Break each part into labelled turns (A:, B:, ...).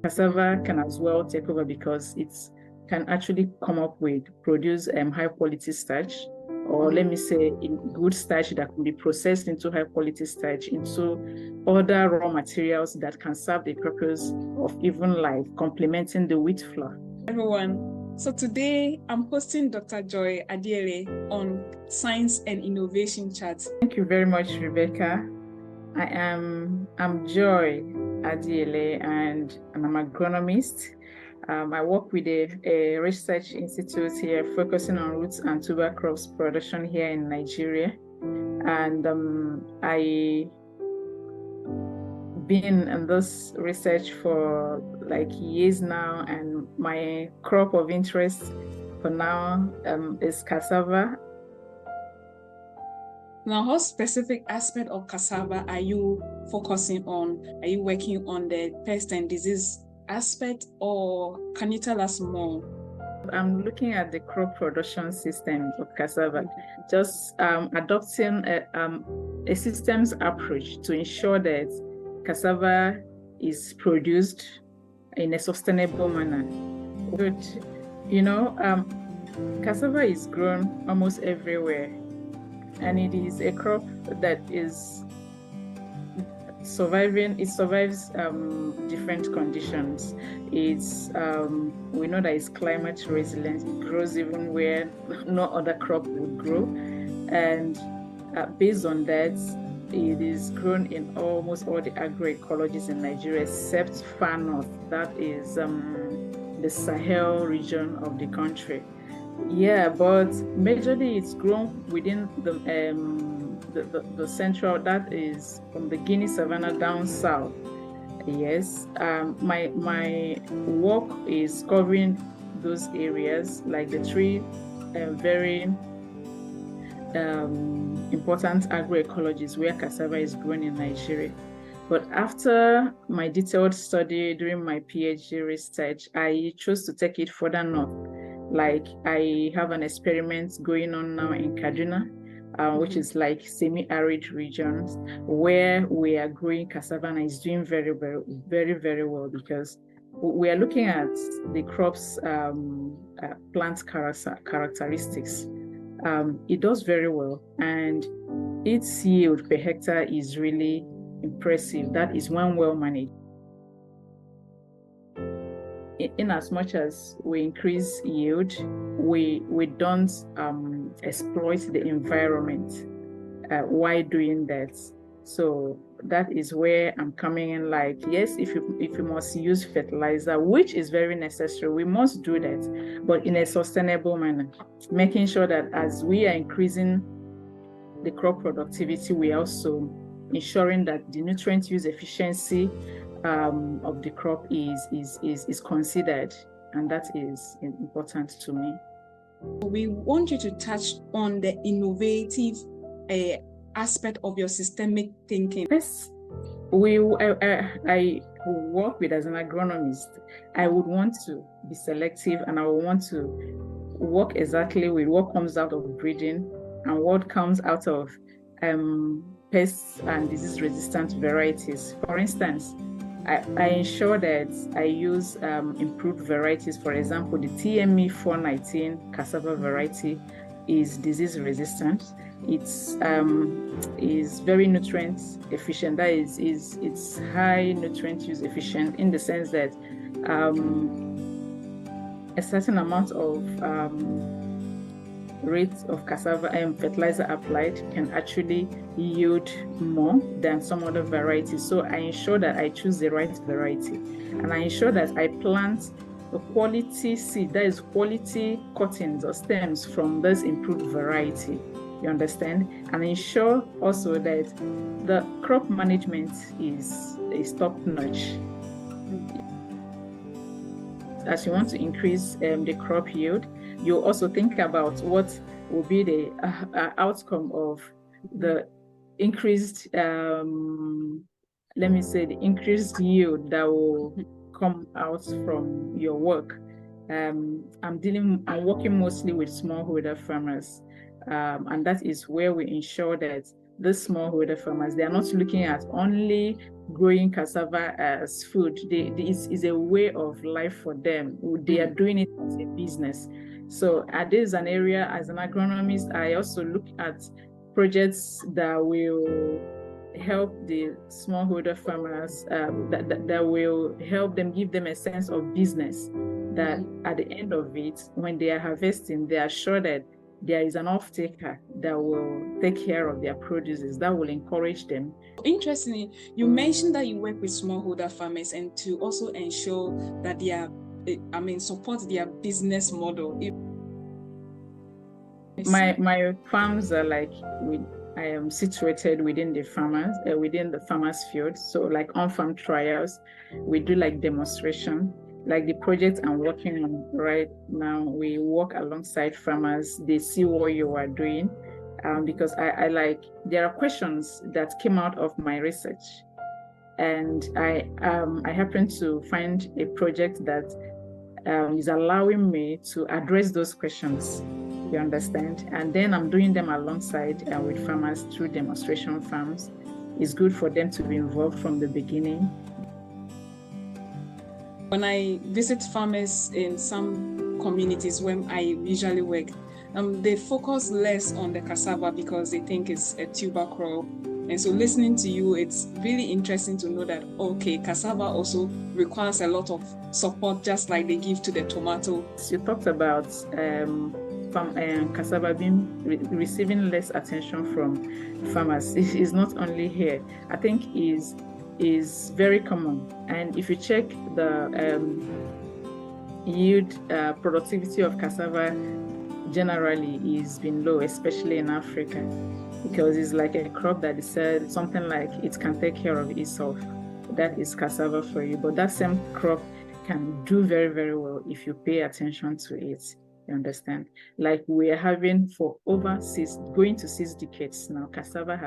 A: Cassava can as well take over because it can actually produce high quality starch, or let me say in good starch that can be processed into high quality starch, into other raw materials that can serve the purpose of even life, complementing the wheat flour.
B: Everyone, so today I'm hosting Dr. Joy Adiele on Science and Innovation Chat.
A: Thank you very much, Rebecca. I'm Joy Adiele, and I'm an agronomist. I work with a research institute here focusing on roots and tuber crops production here in Nigeria. And I've been in this research for like years now, and my crop of interest for now is cassava.
B: Now, what specific aspect of cassava are you focusing on? Are you working on the pest and disease aspect, or can you tell us more?
A: I'm looking at the crop production system of cassava, just adopting a systems approach to ensure that cassava is produced in a sustainable manner. But, cassava is grown almost everywhere, and it is a crop that is surviving. It survives different conditions. It's we know that it's climate resilient. It grows even where no other crop would grow, and based on that, it is grown in almost all the agroecologies in Nigeria except far north, that is the Sahel region of the country. Yeah, but majorly it's grown within the central, that is from the Guinea Savannah down south. Yes, my work is covering those areas, like the three very important agroecologies where cassava is grown in Nigeria. But after my detailed study during my PhD research, I chose to take it further north. Like I have an experiment going on now in Kaduna, which is like semi-arid regions where we are growing cassava, and it's doing very, very, very well because we are looking at the crop's plant characteristics. It does very well, and its yield per hectare is really impressive. That is when well managed. In as much as we increase yield, we don't exploit the environment while doing that. So that is where I'm coming in. Like, yes, if you must use fertilizer, which is very necessary, we must do that, but in a sustainable manner, making sure that as we are increasing the crop productivity, we are also ensuring that the nutrient use efficiency of the crop is considered, and that is important to me.
B: We want you to touch on the innovative aspect of your systemic thinking.
A: Yes, I work with as an agronomist. I would want to be selective, and I would want to work exactly with what comes out of breeding and what comes out of pests and disease-resistant varieties. For instance, I ensure that I use improved varieties. For example, the 𝗖𝗎𝗎𝗏 cassava variety is disease resistant. It's is very nutrient efficient. That is it's high nutrient use efficient in the sense that a certain amount of rate of cassava and fertilizer applied can actually yield more than some other varieties. So I ensure that I choose the right variety, and I ensure that I plant a quality seed, that is quality cuttings or stems from this improved variety. You understand? And ensure also that the crop management is top-notch. As you want to increase the crop yield, you also think about what will be the outcome of the increased, let me say, the increased yield that will come out from your work. I'm working mostly with smallholder farmers. And that is where we ensure that the smallholder farmers, they are not looking at only growing cassava as food. This is a way of life for them. They are doing it as a business. So this is an area, as an agronomist, I also look at projects that will help the smallholder farmers, that will help them, give them a sense of business, that at the end of it, when they are harvesting, they are sure that there is an off-taker that will take care of their produces, that will encourage them.
B: Interestingly, you mentioned that you work with smallholder farmers and to also ensure that they are, support their business model.
A: My farms are like, I am situated within the farmers field. So like on-farm trials, we do like demonstration. Like the project I'm working on right now, we work alongside farmers. They see what you are doing, because I like, there are questions that came out of my research, and I happen to find a project that is allowing me to address those questions. You understand? And then I'm doing them alongside with farmers through demonstration farms. It's good for them to be involved from the beginning.
B: When I visit farmers in some communities where I usually work, they focus less on the cassava because they think it's a tuber crop. And so listening to you, it's really interesting to know that, okay, cassava also requires a lot of support, just like they give to the tomato.
A: You talked about cassava being receiving less attention from farmers. It is not only here. I think is very common. And if you check the yield productivity of cassava generally is been low, especially in Africa, because it's like a crop that is said something like it can take care of itself. That is cassava for you. But that same crop can do very, very well if you pay attention to it. You understand? Like we are having for over going to 6 decades now, cassava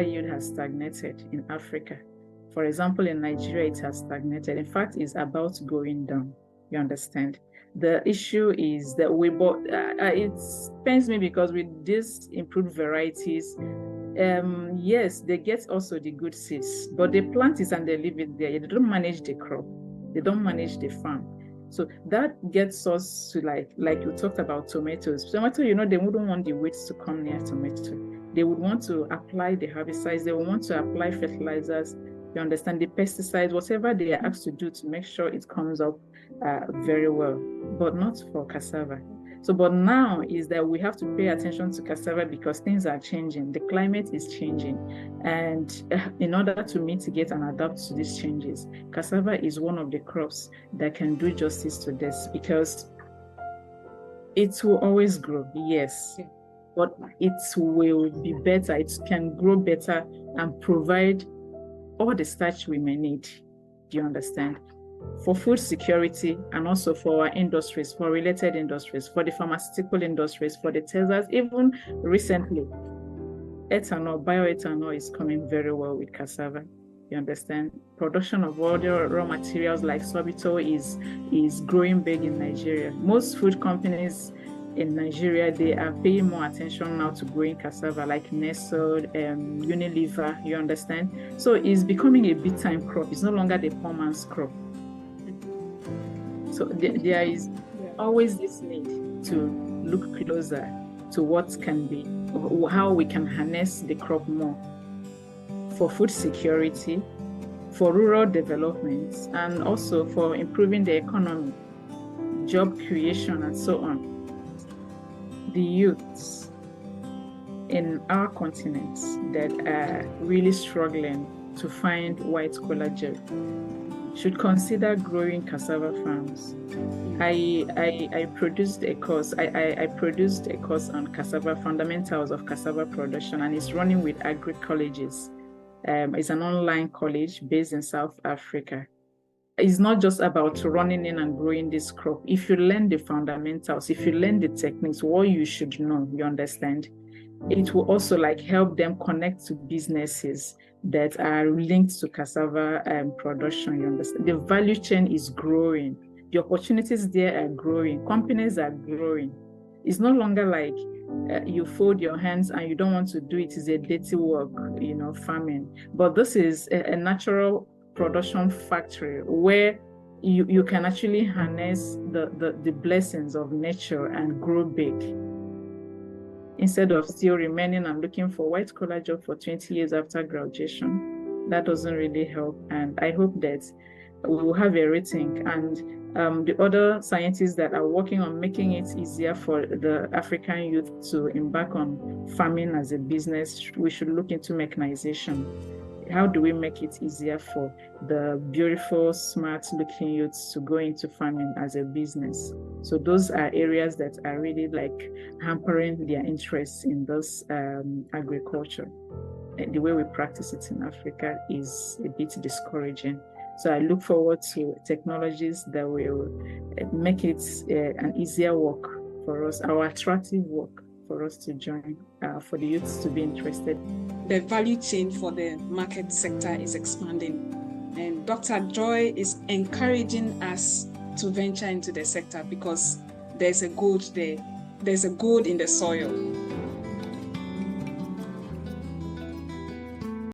A: yield has stagnated in Africa. For example, in Nigeria, it has stagnated. In fact, it's about going down. You understand? The issue is that we bought, it pains me because with these improved varieties, yes, they get also the good seeds, but they plant it and they leave it there. They don't manage the crop. They don't manage the farm. So that gets us to like you talked about tomatoes. Tomato, they wouldn't want the weeds to come near tomato. They would want to apply the herbicides. They would want to apply fertilizers. You understand, the pesticides, whatever they are asked to do to make sure it comes up very well, but not for cassava. So, but now is that we have to pay attention to cassava because things are changing. The climate is changing. And in order to mitigate and adapt to these changes, cassava is one of the crops that can do justice to this, because it will always grow, yes, but it will be better. It can grow better and provide all the starch we may need. Do you understand? For food security, and also for our industries, for related industries, for the pharmaceutical industries, for the testers. Even recently, ethanol, bioethanol is coming very well with cassava. You understand? Production of all the raw materials like sorbitol is growing big in Nigeria. Most food companies in Nigeria, they are paying more attention now to growing cassava, like Nestle, Unilever, you understand? So it's becoming a big time crop. It's no longer the poor man's crop. So there is always this need to look closer to what can be, how we can harness the crop more for food security, for rural development, and also for improving the economy, job creation, and so on. The youths in our continent that are really struggling to find white-collar jobs should consider growing cassava farms. I produced a course. I produced a course on cassava, fundamentals of cassava production, and it's running with agroecologists. It's an online college based in South Africa. It's not just about running in and growing this crop. If you learn the fundamentals, if you learn the techniques, what you should know, you understand, it will also help them connect to businesses that are linked to cassava production. You understand, the value chain is growing. The opportunities there are growing. Companies are growing. It's no longer like you fold your hands and you don't want to do it. It's a dirty work, farming. But this is a natural production factory where you can actually harness the blessings of nature and grow big, instead of still remaining and looking for white-collar job for 20 years after graduation. That doesn't really help. And I hope that we will have a rethink, and the other scientists that are working on making it easier for the African youth to embark on farming as a business, we should look into mechanization. How do we make it easier for the beautiful, smart-looking youths to go into farming as a business? So those are areas that are really like hampering their interests in this agriculture. The way we practice it in Africa is a bit discouraging. So I look forward to technologies that will make it an easier work for us, or attractive work for us to join, for the youths to be interested.
B: The value chain for the market sector is expanding, and Dr. Joy is encouraging us to venture into the sector because there's a gold there. There's a gold in the soil.